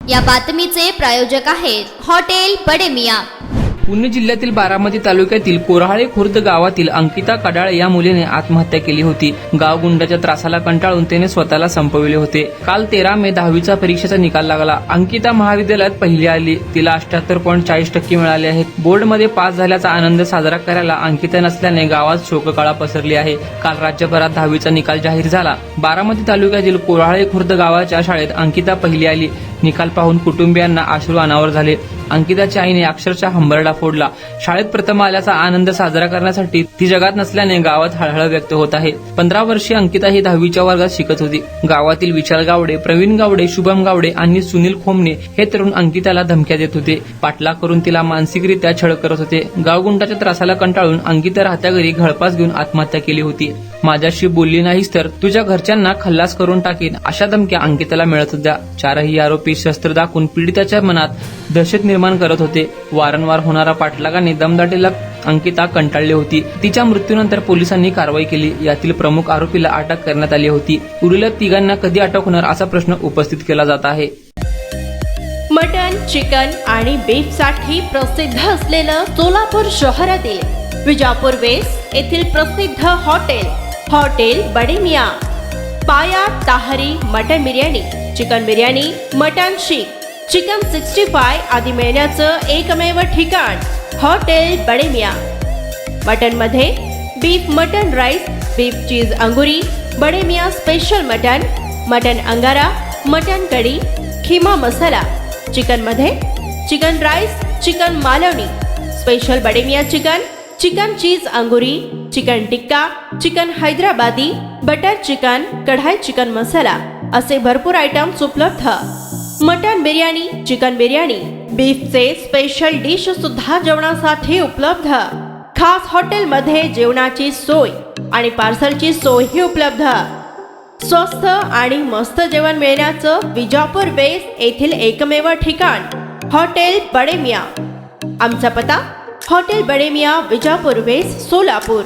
या बातमीचे प्रायोजक आहेत हॉटेल बडे मियां। पुणे जिल्ह्यातील बारामती तालुक्यातील कोराळे खुर्द गावातील अंकिता कडाळे या मुलीने आत्महत्या केली होती। गाव गुंडाच्या त्रासाला कंटाळून तिने स्वतःला संपविले होते। काल 13 मे 10वीचा परीक्षेचा निकाल लागला। अंकिता महाविद्यालयात पहिली आली। तिला 78.40% मिळाले आहेत। बोर्डमध्ये पास झाल्याचा आनंद साजरा करायला अंकिता नसल्याने गावात शोककळा पसरली आहे। काल राज्यभरात 10वीचा निकाल जाहीर झाला। बारामती तालुक्यातील कोराळे खुर्द गावाच्या शाळेत अंकिता पहिली आली। निकाल पाहून कुटुंबियांना अश्रू अनावर झाले। अंकिताच्या आईने अक्षरशः हंबरडा फोडला। शाळेत प्रथम आल्याचा आनंद साजरा करण्यासाठी ती जगात नसल्याने गावात हळहळ व्यक्त होत आहे। 15 वर्षीय अंकिता ही 10वीच्या वर्गात शिकत होती। गावातील विशाल गावडे, प्रवीण गावडे, शुभम गावडे आणि सुनील खोमने हे तरुण अंकिताला धमक्या देत होते। पाठलाग करून तिला मानसिकरित्या छळ करत होते। गावगुंडाच्या त्रासाला कंटाळून अंकिता राहत्या घरी गळफास घेऊन आत्महत्या केली होती। माझ्याशी बोलली नाहीस तर तुझ्या घरच्यांना खल्लास करून टाकीन अशा धमक्या अंकिताला मिळत होत्या। चारही आरोपी शस्त्र दाखवून पीडिताच्या मनात दहशत निर्माण करत होते। वारंवार होणारा पाठलागाने दमदाटीला अंकिता कंटाळली होती। तिच्या मृत्यूनंतर पोलिसांनी कारवाई केली। यातील प्रमुख आरोपीला अटक करण्यात आली होती। उर्वरित तिघांना कधी अटक होणार असा प्रश्न उपस्थित केला जात आहे। मटन, चिकन आणि बीफ साठी प्रसिद्ध असलेलं सोलापूर शहरातील विजापूर वेस्ट येथील प्रसिद्ध hotel Bade Miyan. Paya tahri mutton biryani, chicken biryani, mutton seekh, chicken 65 आदी मिळण्याचं एकमेव ठिकाण हॉटेल बडे मियां। मटन मध्ये beef mutton rice, beef cheese angoori, Bade Miyan special mutton, mutton angara, mutton kadhi, keema masala. Chicken मध्ये chicken rice, chicken Malvani, special Bade Miyan chicken, chicken cheese angoori, chicken tikka, chicken Hyderabadi, butter chicken, kadhai chicken masala असे भरपूर आयटम्स उपलब्ध। मटन बिर्याणी, चिकन बिर्याणी, बीफचे स्पेशल डिश सुद्धा जेवणासाठी उपलब्ध। खास हॉटेलमध्ये जेवणाची सोय आणि पार्सलची सोयही उपलब्ध। स्वस्त आणि मस्त जेवण मिळण्याचं विजापूर वेस्ट येथील एकमेव ठिकाण हॉटेल बडे मियां। आमचा पत्ता हॉटेल बडे मियां, विजापूर वेस्ट, सोलापूर।